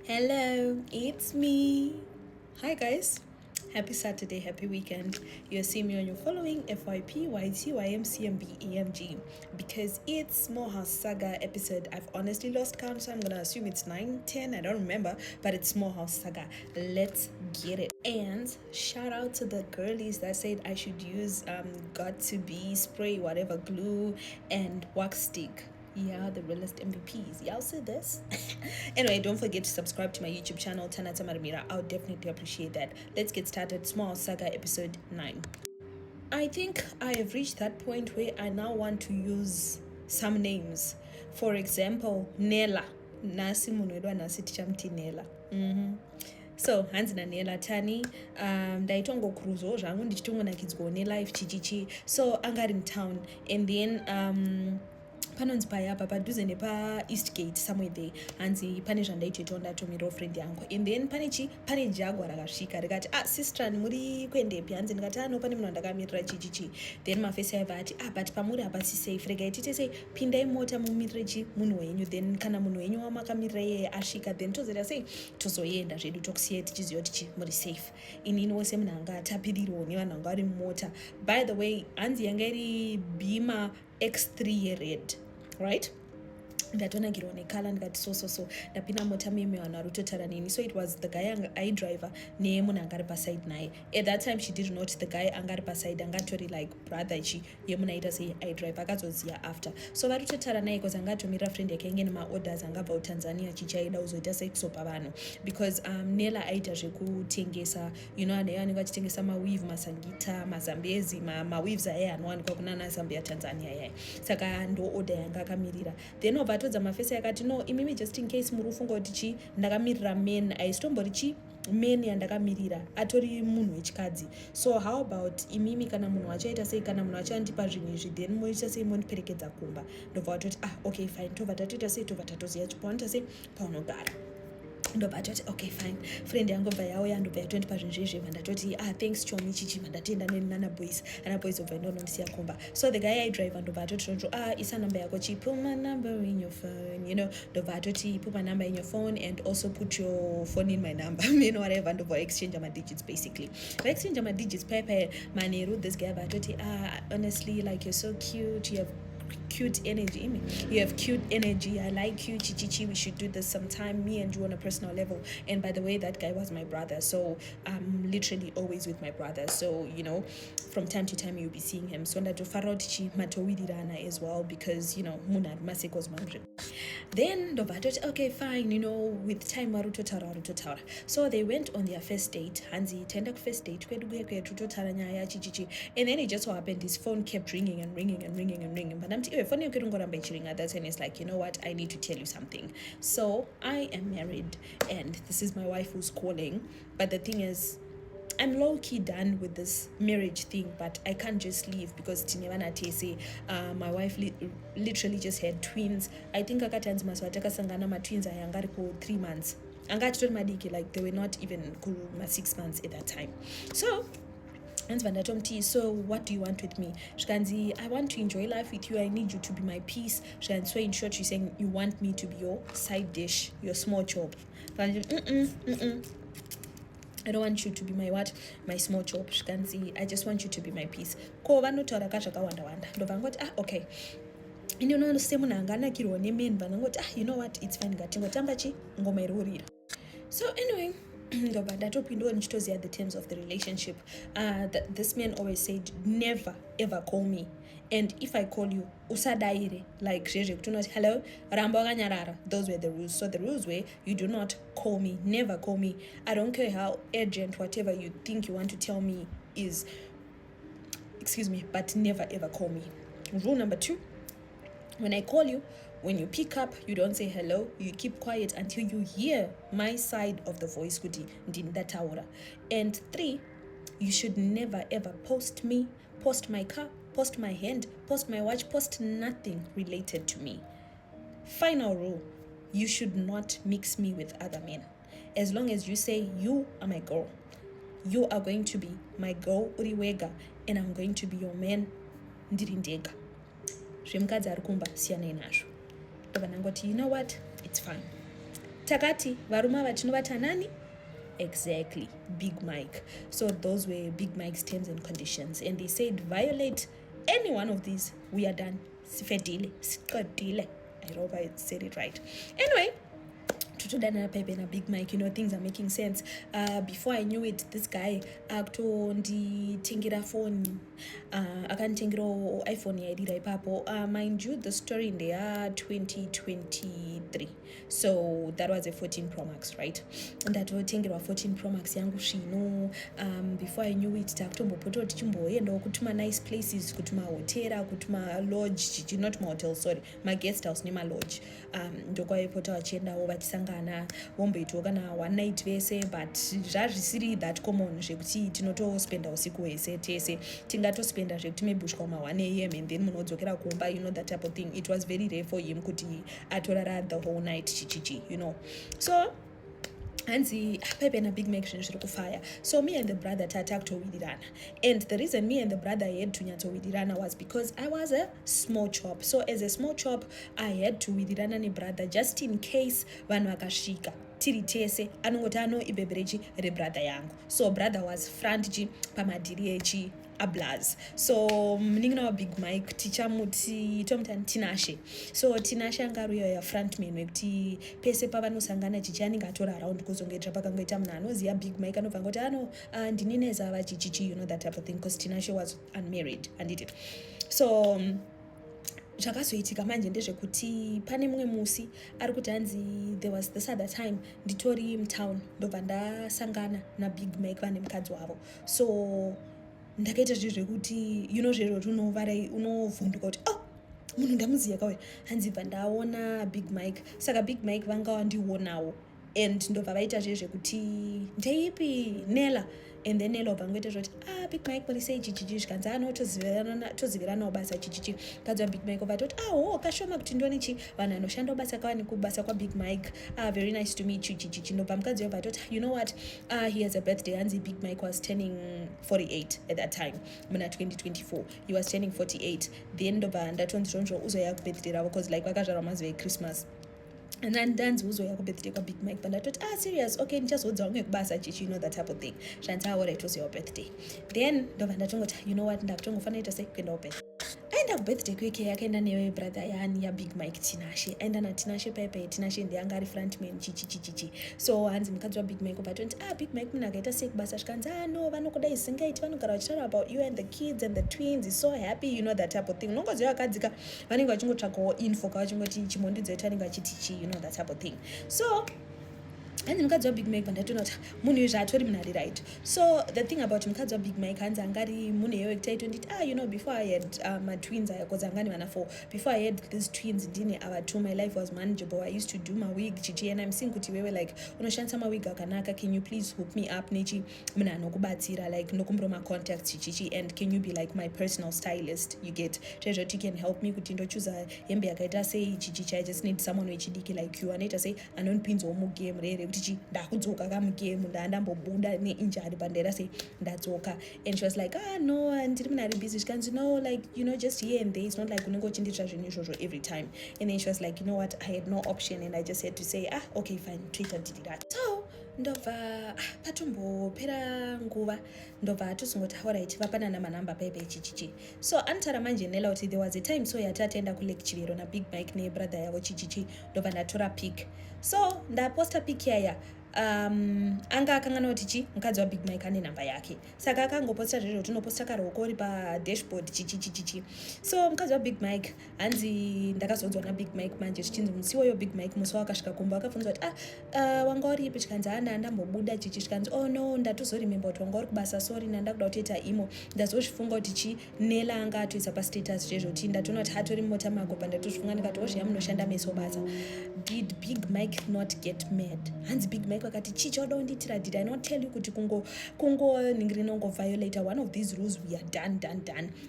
Hello, it's me. Hi, guys. Happy Saturday, happy weekend. You're seeing me on your following FYP, YT, YMCMB, EMG because it's Smallhouse Saga episode. I've honestly lost count, so I'm gonna assume it's 9, 10, I don't remember, but it's Smallhouse Saga. Let's get it. And shout out to the girlies that said I should use got to be spray, whatever, glue and wax stick. Yeah, the realest MVPs. Y'all see this? Anyway, don't forget to subscribe to my YouTube channel, Tanata Maramira. I would definitely appreciate that. Let's get started. Small Saga episode 9. I think I have reached that point where I now want to use some names. For example, Nela. Nasi munwedwa nasi tichamti Nela. So hanzi nanela tani ndaitongokuruzawo zvangu ndichitongonakidzwawo nelife chichichi, so angari town, and then panonzi payapa padhuze nepaeast gate somewhere there hanzi pane zvandaitoitawo ndatomirawo friend yangu, and then pane jagwa rakasvika rikati sistran muri kuendepi, hanzi ndikati no pane munhu wandakamirira chichichi, then mafesi aibva ati but pamuri hapa si safe, regai tiite sei, pindai mota mumirire munhu wenyu, then kana munhu wenyu wamakamirira iyeye asvika then tozoita sei, tozoenda zvedu tokusiyai tichiziva kuti muri safe. Inini wose munhu anga atapiririwo nevanhu vanga vari mumota. By the way, hanzi yanga iri bhima X3 yered, right? ndatonagirwa nekala ndikati so ndapinda mota meme vanhu vari kutotara neni, so it was the guy aidriver nemunhu anga ari paside naye. At that time she did not, the guy anga ari paside anga atori like brother ichi yemunhu aita sei aidriver, akazoziva after, so vari kutotara naye because anga atomirira friend yake inge nemaorders angabva kutanzania chichaida kuzoita sei kusopa vanhu, because Nela aita zvekutengesa, you know, anenge achitengesa maweave, masangita, mazambezi, maweaves aya anowanikwa kunana zambia tanzania yaya, saka ndo order yanga akamirira. Then obva mafesi akati no imimi just in case muri kufunga kuti chi ndakamirira men, aisitombori chi men yandakamirira atori munhu wechikadzi, so how about imimi kana munhu wachaita sei, kana munhu achandipa zvinhu izvi then moita sei, mondiperekedza kumba. Ndobva watoti okay fine, tobva tatoita sei, tobva tatoziva chipoanta sei paunogara. ndobva atoti okay fine, friend yangu bva yauya ndobva yatondipa zvinhu zvezveva, ndatoti thanks chomi chichiva ndatenda nana boys obva ndonondisiya kumba. So the guy aidriver ndobva atoti isa number yako chi, put my number in your phone, you know, ndobva atoti put my number in your phone and also put your phone in my number, you know, whatever. Ndobva exchange my digits basically. Exchange my digits paya manheru, this guy bva atoti honestly like you're so cute, you have cute energy, I like you, chichichi, we should do this sometime, me and you on a personal level. And by the way, that guy was my brother, so I'm literally always with my brother, so you know, from time to time you'll be seeing him. So ndatofarotichi matowirirana as well, because you know munhu masekos mandri. Then ndobva okay fine, you know, with time warutotara. So they went on their first date. Hanzi tenda ku first date kwedu kutotara nyaya chichichi, and then it just so happened his phone kept ringing and ringing. But I'm phone yake ingoramba ichiringa at that time. It's like, you know what, I need to tell you something. So I am married and this is my wife who's calling, but the thing is I'm low-key done with this marriage thing, but I can't just leave because tinevana tese my wife literally just had twins. I think akatanzi maswa takasangana matwins ayanga ari ku 3 months, anga achitori madiki, like they were not even ku 6 months at that time. So so what do you want with me? Shkanzi, I want to enjoy life with you, I need you to be my peace. Shkanzi, so in short she's saying you want me to be your side dish, your small chop. I don't want you to be my what? My small chop. Shkanzi, I just want you to be my peace. Ko vanotaura kazvakawanda ndobva ngoti okay. And you know, semunhu anganakirwa nemen vanongoti you know what, it's fine, ngatingotamba chi ngoma irorira. So anyway, ndobva ndatopindawo ndichitoziva the terms of the relationship. This man always said never ever call me, and if I call you usadaire, like zvezve kuti unoti hello ramba wakanyarara. Those were the rules. So the rules were you do not call me, never call me. I don't care how urgent whatever you think you want to tell me is, excuse me, but never ever call me. Rule number 2, when I call you, when you pick up, you don't say hello, you keep quiet until you hear my side of the voice kuti ndindatawura. And 3, you should never ever post me, post my car, post my hand, post my watch, post nothing related to me. Final rule, you should not mix me with other men. As long as you say you are my girl, you are going to be my girl uriwega, and I'm going to be your man ndiri ndega. Zvemukadzi ari kumba siyanai nazvo. Ndobva ndangoti, you know what, it's fine. takati varuma vatinovata nani? Exactly, Big Mike. So those were Big Mike's terms and conditions, and they said violate any one of these, we are done. Sifedile, siqedile. I hope I said it right. Anyway, tutodana pepe na Big Mike, things are making sense. Before I knew it, this guy akutonditengera phone, akanditengera iPhone yaidira ipapo. Mind you, the story in the year 2023, so that was a 14 Pro Max, right? Ndatotengerwa 14 Pro Max yangu zvino. Before I knew it, takutombopota tichimboendawo kutuma nice places, kutuma hotera, kutuma lodge, not hotel, sorry, my guest house nema lodge. Ndokwaipota vachiendawo vachisangana vomboitawo kana one night vese, but zvazvisiri that common zvekuti tinotospenda usiku hwese tese, tingatospenda zvekuti maybe kusvika kuma 1 AM and then munodzokera kumba, that type of thing. It was very rare for him kuti atorara the whole night chichichi, so hanzi pepe na Big Mike zviri kufaya. So me and the brother tatakutowirirana, and the reason me and the brother had to nyatsowirirana was because I was a small chop. So as a small chop, I had to wirirana nebrother just in case vanhu vakasvika tiri tese anongoti ibheberechi rebrother yangu. So brother was front ji pamadhiri echi ablaz. So mningina wa Big Mike tichamuti tomutani Tinashe. So Tinashe angaruyo ya frontman wekuti pese pavanosangana chichi anenge atora around kuzongoitira pakangoita munhu anoziva Big Mike anobva ngoti ndinineza vachichichi, that type of thing, because Tinashe was unmarried handiti. So zvakazoitika manje ndezvekuti pane mumwe musi ari kuti hanzi there was this other time nditori mutown ndobva ndasangana naBig Mike vane mukadzi wavo. So ndakaita zvinhu zvekuti zvezvoti unovhunduka kuti munhu ndamuziya kauya, hanzi bva ndaona Big Mike. Saka Big Mike vanga wandionawo, and ndobva vaita zvezvekuti ndeipi Nela, and then Nela wabva ngoita zvoti Big Mike murisei chichichi zvikanzi toziviranawo basa chichichi. Kadzi waBig Mike vatoti kashoma kuti ndione chi vanhu anoshanda basa kawani kubasa kwaBig Mike, very nice to meet you chichichi. Ndobva mukadzi wabva vatoti you know what, he has a birthday. Hanzi Big Mike was turning 48 at that time, muna 2024 he was turning 48. Then ndobva ndatonzvonzvo uzoya kubirthday ravo, because like vakazvarwa mazuva eChristmas, and then danzi uzoya kubirthday kwaBig Mike. But ndathoti serious, okay, ndichazodzawo ngekubasa chichi, that type of thing. Shanti alright, it was your birthday. Then ndobva ndatongoti you know what, ndakutongofanira sei kuendawo birthday. Aenda kubirthday kwake yakaenda newe brother yani ya Big Mike Tinashe. Aenda naTinashe pepe, Tinashe ndiye anga ari frontman chichichichi. So hanzi mukadzi waBig Mike vatoti Big Mike munhu akaita sei kubasa zvikanzi no vanokuda isingaiti, vanogara vachitaura about you and the kids and the twins, is so happy, that type of thing. Unongoziva vakadzika vanenge vachingotsvakawo info kavachingoti chimondedzetu anenge achiti chi, that type of thing. So hanzi mukadzi waBig Mike vandatoona kuti munhu uyu zvaatori munhu ari right. So the thing about mukadzi waBig Mike hanzi angari munhu yewe kuti aitonditi before I had my twins, because angani vana 4, before I had these twins ndine ava 2, my life was manageable. I used to do my wig chichi, and I'm seeing kuti wewe like unoshandisa mawig akanaka, can you please hook me up nechi munhu anokubatsira, like nokumbiro contacts chichichi, and can you be like my personal stylist, you get trezvoti you can help me kuti ndochuza hembe yakaita sei chichichi. I just need someone wechidiki like you anoita sei anondipinzawo mugame rere kuti ndakudzoka kamugame ndandambobuda neinjari pandera sei ndadzoka. And she was like no, ndiri munhu ari busy. Zvikanzi no, like just here and there, it's not like unenge uchindiitira zvinhu izvozvo every time. And then she was like, you know what, I had no option, and I just had to say okay fine, Twitter did that. So ndobva patombopera nguva, ndobva tozongoti alright vapanana manamba pepe chichichi. So anotara manje Nela kuti there was a time so yatataenda kulecturero naBig Mike nebrother yavo chichichi. Ndobva ndatora pic, so ndaposta pic yaya. Anga akangana kuti chi mukadzi waBig Mike ane namba yake, saka akangoposta zvezvo tinoposta karoko uri padashboard chichichichichi. So mukadzi waBig Mike hanzi ndakazodzwa naBig Mike manje zvichinzi musi woyo Big Mike musi wakasvika kumba akabvunza kuti wanga uripi, chikanzi ndambobuda chichi, chikanzi no ndatozorememba kuti wanga uri kubasa, sorry nandakuda kutoita imo. Ndazozvifunga kuti chi Nela anga atoisa pastatus zvezvo kuti ndatoona kuti hatori mumota mako, pandatozvifunga ndikati ozviya munoshanda meso basa. Did Big Mike not get mad? Hanzi Big Mike wakati chichi wada unditira, did I not tell you kuti kungo ningirina ungo violate one of these rules, we are done.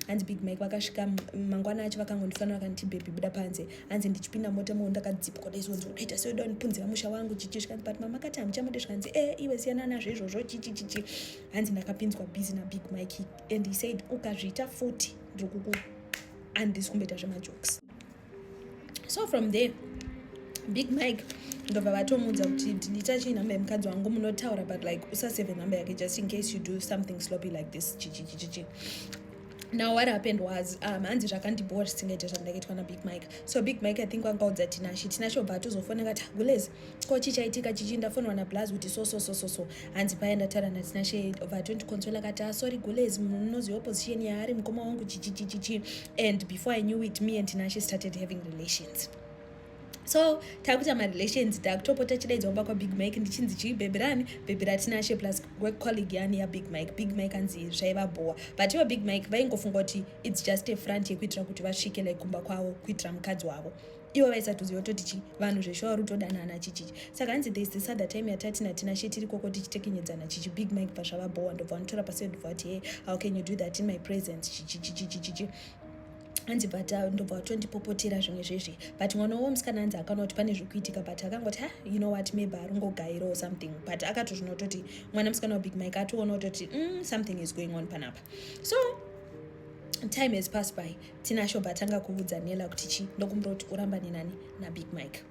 Hanzi Big Mike vakasvika mangwana acho vakangondifanira vakanti baby buda panze. Hanzi ndichipinda mota mo ndakadzipwa kuda izvonzo unoita sei uda undipunzira musha wangu chichi. Zvikanzi but mama akati hamuchamudi. Zvikanzi iwe siyana nazvo izvozvo chichichichi. Hanzi ndakapinzwa busy naBig Mike, and he said ukazviita futi ndiri handisi kumboita zvemajokes. So from there Big Mike ndobva vatomudza kuti nditachi nhamba yemukadzi wangu munotaura but like usasave nhamba yake just in case you do something sloppy like this chichichichichi. Now what happened was hanzi zvakandibhora tisingaite zvandakaitwa nabig Mike. So Big Mike I think wangaudza tinasho bva tozofona kati gulezi ko chichaitika chichi ndafonwa nablazi kuti so hanzi paya ndataura natinashe bva tondikonsola kati sorry gulezi munoziva opposition yaari mukoma wangu chichichichichi. And before I knew it, me and Tinashe started having relations. So takuita marelations takutopota chidaidzwa kumba kwabig Mike ndichinzi chii bhebi ratinashe plus work colleague yani yabig Mike anzi zvaiva bhoa, but ivo Big Mike vaingofunga kuti it's just a front yekuitira kuti vasvike like kumba kwavo kuitira mukadzi wavo. Ivo vaisatoziva toti chi vanhu zveshowa rutodanana chichichi. Saka hanzi there's this other time yatati natinashe tiri koko tichitekenyedzana chichi Big Mike pazvava bhoa ndobva vanotora pasi ndobva vati hey, how can you do that in my presence chichichichichichi. Hanzi but ndobva vatondipopotera zvimwe zvezve, but mwana womusikana hanzi akaona kuti pane zvikuitika, but akangoti you know what, maybe aringogaira or something, but akatozvina toti mwana musikana wabig Mike atoona toti something is going on panapa. So time has passed by. Tinashe batanga kuudza Nela kuti chi ndokumbura kuti uramba nenani nabig Mike.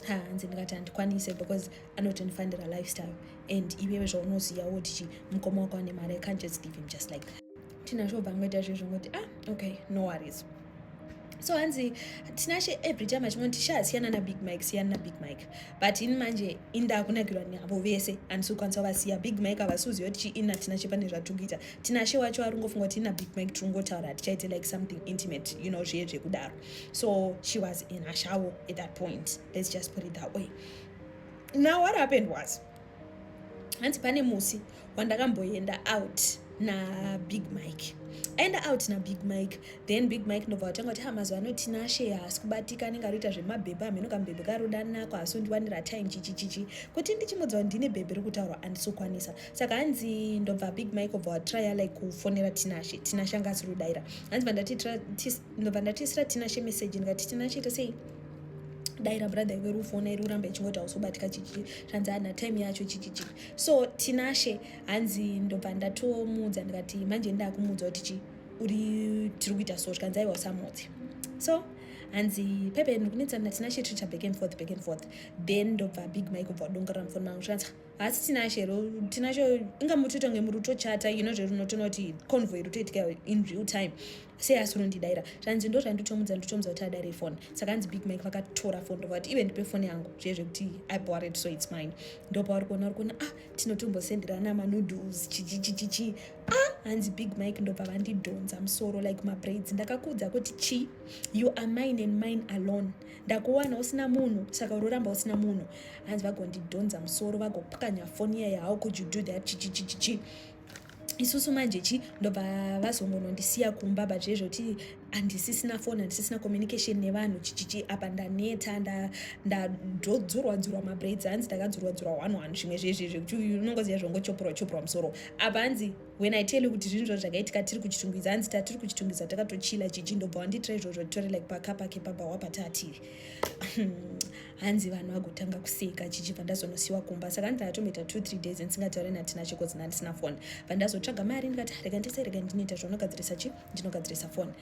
Hanzi ndikati handikwanise because anotondifanira lifestyle and iwewe zvaunoziva kuti chi mukoma wako ane mari, I can't just leave him just like that. Tinashe bvangoita zvezvo ngoti okay, no worries. So hanzi Tinashe every time achimoti siyana nabig Mike, but in manje inda kunakirwa navo vese andisokwanisa vasiya Big Mike avasuziva kuti ina Tinashe pane zvatikuita. Tinashe wacho aringofunga kuti ina Big Mike tiringotaura tichaite like something intimate, you know, zviye zvekudaro. So she was in a shower at that point, let's just put it that way. Now what happened was hanzi pane musi wandakamboenda out na Big Mike. Aenda out na Big Mike, then Big Mike ndobva vatanga kuti mazuva ano Tinashe haasi kubatika, anenge arikuita zvemabhebhe ameno kamubhebhe karodani nako haasi kundiwanira time chichichichi, kuti ndichimudza kuti ndine bhebhe rikutaurwa handisokwanisa. Saka hanzi ndobva Big Mike obva watrya like kufonera Tinashe anga asiri kudaira. Hanzi ndobva ndatisira Tinashe message ndikati Tinashe tosei daira brother iwe rufona iri uramba ichingoti hausobatika chichichi, zvanzi hana time yacho chichichi. So Tinashe hanzi ndobva ndatomudza ndikati manje ndakumudza kuti chi uri tiri kuita so zvikanzi aiwa usamudzi. So hanzi pepe ndikunetsana naTinashe ticha back and forth, then ndobva Big Mike obva wadongorera mufoni mangu zvanzi hasi Tinashe ingamutoita kunge muri kutochata, you know zverunotoona kuti convoy rutoitika in real time, sei asi urondidaira. Zvanzi ndo zvanditomudza kuti adaire foni. Saka hanzi Big Mike vakatora foni ndobva kuti ive ndipe foni yangu zviye zvekuti I bought it so it's mine. Ndopa vari kuona tinotombosenderana manoodles chichichichichi. Hanzi Big Mike ndobva vandidhonza musoro like mabraids. Ndakakudza kuti chi you are mine and mine alone, ndakuwana usina munhu saka uroramba usina munhu. Hanzi vagondidhonza musoro vagopukanya foni iya how could you do that chichichichichi. Isusu manje chi ndobva vazongonondisiya kumba, but zvezvo kuti handisisina foni, handisisina communication nevanhu chichichi. Apa ndaneta ndadzurwa mabraids, hanzi ndakadzurwa 1 zvimwe zvezvi zvekuti unongoziva zvongochopura musoro. Apa hanzi when I tell you kuti zvinhu zvakaitika tiri kuchitungwiza, hanzi tatiri kuchitungwiza takatochila chichi. Ndobva wanditira izvozvo tore like pakapa kepabha wapatatiri. Hanzi vanhu vagotanga kuseka chichi pandazonosiyiwa kumba. Saka hanzi ndatomboita 2-3 days ndisingataure naTinashe cause handisina foni. Pandazotsvaga mari ndikati rega ndinoita zvaunogadzirisa chi ndinogadzirisa foni.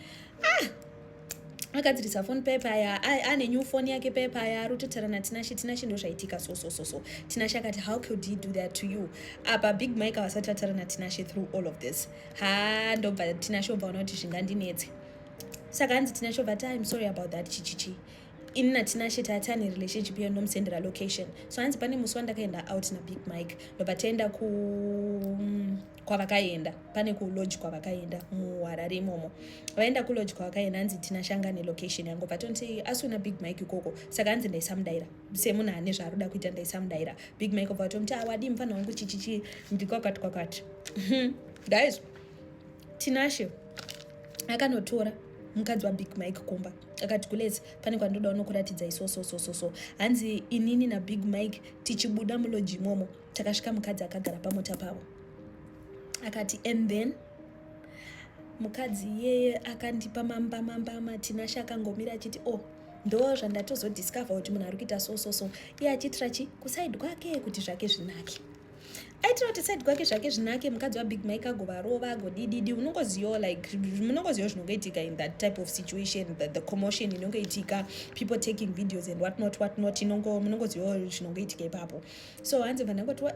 Akadzirisa foni pepa aya ane new phone yake pepa aya rutotaura naTinashe ndo zvaitika so. Tinashe akati how could he do that to you. Apa Big Mike avasati vataura naTinashe through all of this. Ndobva Tinashe obva ona kuti zvingandinetse. Saka hanzi Tinashe obva I'm sorry about that chichichi. Ini naTinashe tatane relationship iyo ndomusendera location. So hanzi pane musi wandakaenda out na Big Mike ndobva taenda kwavakaenda, pane kulodge kwavakaenda muHarare imomo. Vaenda kulodge kwavakaenda hanzi Tinashe anga nelocation yangu, but tonti asuna Big Mike ikoko. Saka hanzi ndaisamudaira semunhu ane zvaaroda kuita, ndaisamudaira. Big Mike obva tomti wadi mufana wangu chichichi ndikwakati. Guys, Tinashe akanotora mukadzi waBig Mike kumba akati kulezi pane kwandoda unokuratidza isoso. Hanzi inini naBig Mike tichibuda mulodge imomo takasvika mukadzi akagara pamota pavo. Akati and then mukadzi yeye akandipa mamba. Tinashe akangomira achiti ndo zvandatozodiscover kuti munhu ari kuita so iye achitira chi kusaidi kwake kuti zvake zvinake. aitira kuti side kwake zvake zvinake mukadzi wabig mike agovarova agodididi unongozivawo like munongozivawo zvinongaitika in that type of situation, the commotion inongaitika, people taking videos and whatnot munongozivawo zvinongaitika ipapo. So hanzi bva ndangotiwa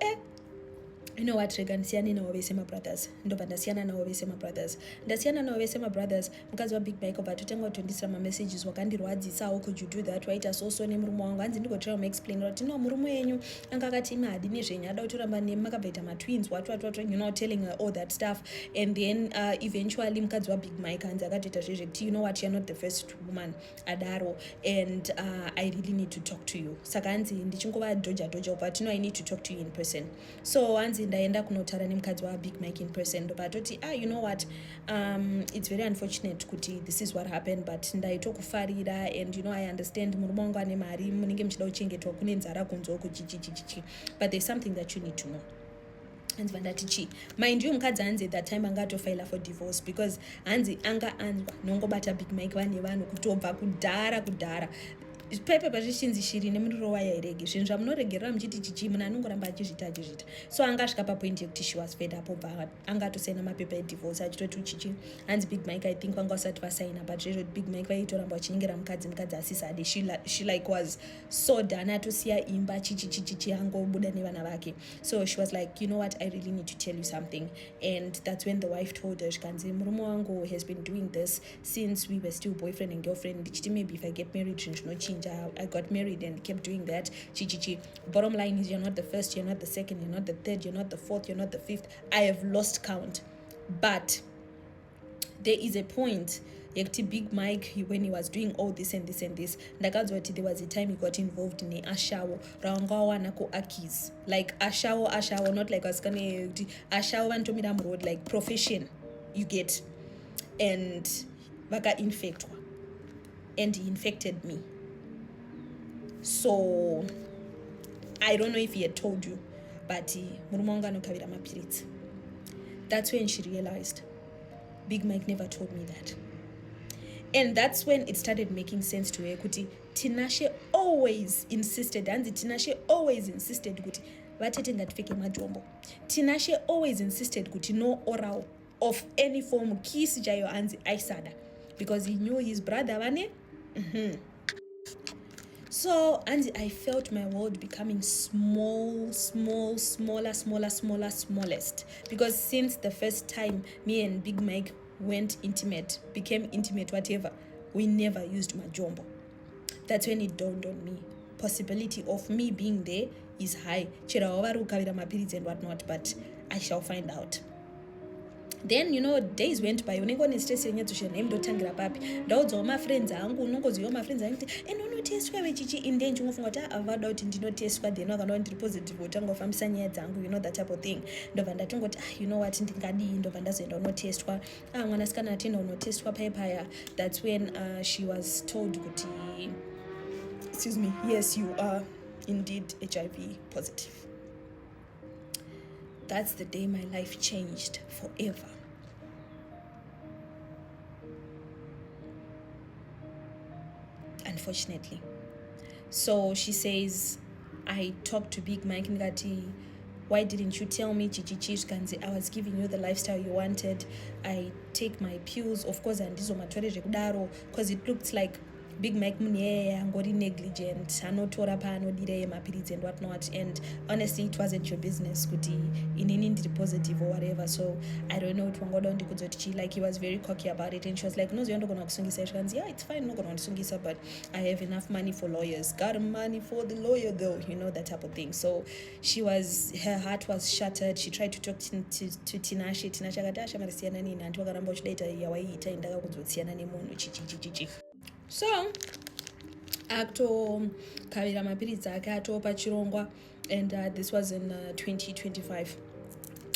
you know what, rega ndisiyane navo vese mabrothers. Ndobva ndasiyana navo vese mabrothers. Ndasiyana navo vese mabrothers. Mukadzi wabig mike obva atotanga kutondisira mamessages wakandirwadzisawo, could you do that, waita so nemurume wangu. Hanzi ndigotira muexplainira kuti no, murume wenyu anga akati imi hadini zvenyu, ada kutoramba nemi makabvaita matwins what, you know, telling her all that stuff. And then eventually mukadzi wabig mike hanzi akatoita zvezve kuti you know what, you're not the first woman adaro, and I really need to talk to you. Saka hanzi ndichingova doja but you know I need to talk to you in person. So hanzi ndaenda kunotaura nemukadzi wabig mike in person. Ndobva atoti you know what, it's very unfortunate kuti this is what happened, but ndaitokufarira and you know I understand murume wangu ane mari, munenge muchida kuchengetwa, kune nzara kunzoko chichichichi, but there's something that you need to know. Hanzi vandati chi mind you mukadzi hanzi that time anga atofaila for divorce because hanzi anga anzwa nongobata big mike vane vanhu kutobva kudhara pepe pazvichinzi shiri nemuriro wayo irege, zvinhu zvamunoregerera muchiti chichi munhu anongoramba achizvita. So angasvika papoint yekuti she was fed up, obva anga atosaina mapepa edivorce achitoti chichi hanzi big mike I think vanga usati vasaina, but zvezvo big mike vaitoramba vachinyengera mukadzi asisade. She like was so done, atosiya imba chichi angobuda nevana vake. So she was like, you know what, I really need to tell you something. And that's when the wife told her, shikanzi murume wangu has been doing this since we were still boyfriend and girlfriend. Ndichiti maybe if I get married zvinhu zvinochinja. I got married and kept doing that. Chichichi. Bottom line is, you're not the first, you're not the second, you're not the third, you're not the fourth, you're not the fifth. I have lost count. But there is a point, big mike, when he was doing all this and this, ndakadzwa kuti there was a time he got involved in ashawo rawangawana kuakis, like ashawo, not like vasikane kuti ashawo vanotomira muroad, like profession, you get, and vakainfectwa, and he infected me. So I don't know if he had told you, but murume wangu anokavira mapiritsi. That's when she realized big mike never told me that. And that's when it started making sense to her kuti Tinashe always insisted kuti vatete ngatifeke majombo. Tinashe always insisted kuti no oral of any form, kiss jayo hanzi aisada, because he knew his brother vane. So, and I felt my world becoming smallest. Because since the first time me and Big Mike became intimate, whatever, we never used majombo. That's when it dawned on me. Possibility of me being there is high. And whatnot, but I shall find out. Then, you know, days went by. Unenge une stress yenyatsoshana nemndotangira papi. Ndaudzawo mafriends angu, unongozivawo mafriends angu kuti unotestwa vechichi indenje, unofunga kuti avada kuti ndinotestwa, then vakanda ndiri positive utanga kufambisa nyaya dzangu, you know, that type of thing. Ndobva ndatongoti you know what, ndingadii, ndobva ndazoenda unotestwa. Mwanasikana atienda unotestwa paya. That's when she was told kuti, excuse me, yes, you are indeed HIV positive. That's the day my life changed forever. Unfortunately. So she says, I talked to Big Mike Ngati, why didn't you tell me, Chichichi, I was giving you the lifestyle you wanted. I take my pills, of course, and because it looked like Big Mike munye angori negligent, anotora pa anodire mapiritsi and whatnot, and honestly it wasn't your business kuti inini ndiri positive or whatever. So I don't know, like he was very cocky about it, and she was like, no, ziyondogona kusungisa. She goes, yeah, it's fine, no gonna kusungisa, but I have enough money for lawyers. Got money for the lawyer though, you know, that type of thing. So her heart was shattered. She tried to talk to Tinashe akati marisiana nini, anti wakaramba uchideta yawaita indaka kuzotsiyana nemunhu chichichichichi. So akavira mapiritsi ake atopa chirongwa, and this was in 2025.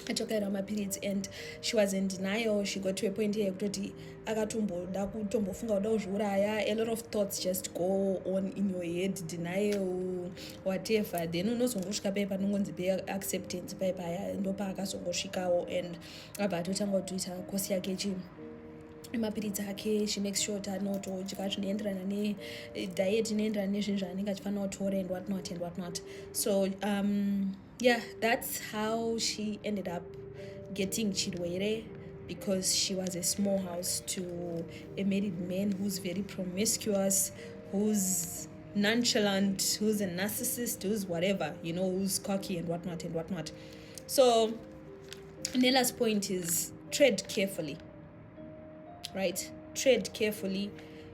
Atokavira mapiritsi, and she was in denial. She got to a point yekutoti akatomboda kutombofunga kuda kuzviuraya. A lot of thoughts just go on in your head, denial, whatever. Then unozongosvika paya panongonzi acceptance paya ndopa akazongosvikawo, and abva atotanga kutoita kosi yake mapiritsi ake. She makes sure kuti anotodya zvinoenderana nediet inoenderana nezvinhu zvaanenge achifanira kutora and whatnot. So yeah, that's how she ended up getting chidwere, because she was a small house to a married man who's very promiscuous, who's nonchalant, who's a narcissist, who's whatever, who's cocky and whatnot and whatnot. So Nella's point is tread carefully, right? Tread carefully.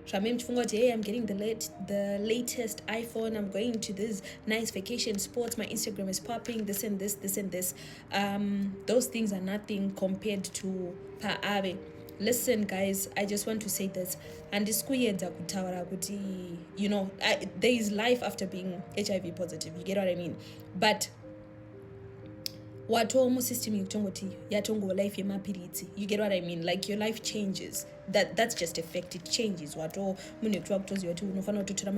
Hey, I'm getting the latest iPhone. I'm going to this nice vacation spots. My Instagram is popping. This and this, this and this. Those things are nothing compared to Paave. Listen, guys, I just want to say this. And this there is life after being HIV positive. You get what I mean? But watomo system yekutongoti yatongo life yemapiritsi, you get what I mean? Like your life changes, that's just a fact, it changes. Wato munhu yekutora kutoziva kuti unofanira kutotora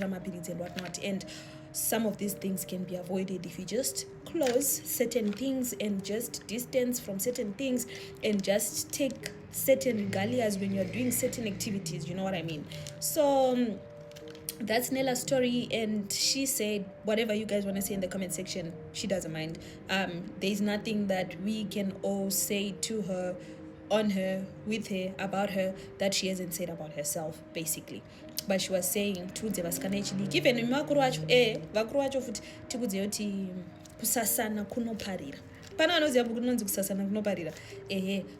mapiritsi and whatnot, and some of these things can be avoided if you just close certain things and just distance from certain things and just take certain regalias when you're doing certain activities, you know what I mean? So that's Nella's story, and she said whatever you guys want to say in the comment section, she doesn't mind. There's nothing that we can all say to her, on her, with her, about her, that she hasn't said about herself, basically. But she was saying tudze vasikana echidiki, even vakuru vacho futi tikudziva kuti kusasana kunoparira. Pana vanoziva bhuku rinonzi kusasana kunoparira.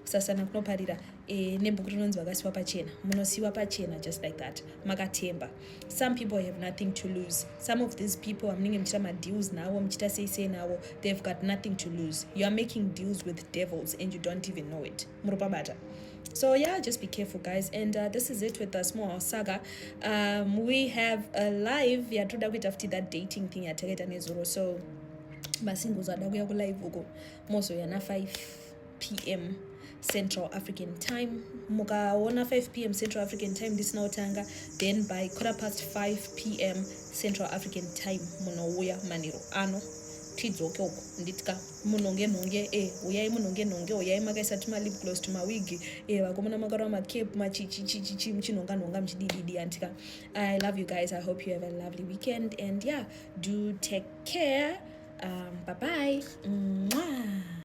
Kusasana kunoparira. Nebhuku rinonzi vakasiwa pachena. Munosiwa pachena, just like that. Makatemba. Some people have nothing to lose. Some of these people, amunenge muchita madeals navo, muchita sei navo, they've got nothing to lose. You are making deals with devils and you don't even know it. Murupabata. So yeah, just be careful, guys. And this is it with the smallhouse saga. We have a live yatoda kuita after that dating thing yateketa nezuro. So masingozo adakuya ku live uko mozo yana 5 p.m. Central African time. Mukaona 5 p.m. Central African time ndisinaotanga, then by 5:15 p.m. Central African time munouya maniro ano tidzoke uko nditika munonge uyai munonge uyai makaisa tuma lip gloss tuma wig vakomana makarwa macape machichichichi muchinonga muchidididi antika. I love you guys. I hope you have a lovely weekend, and yeah, do take care. Bye bye. Mwah.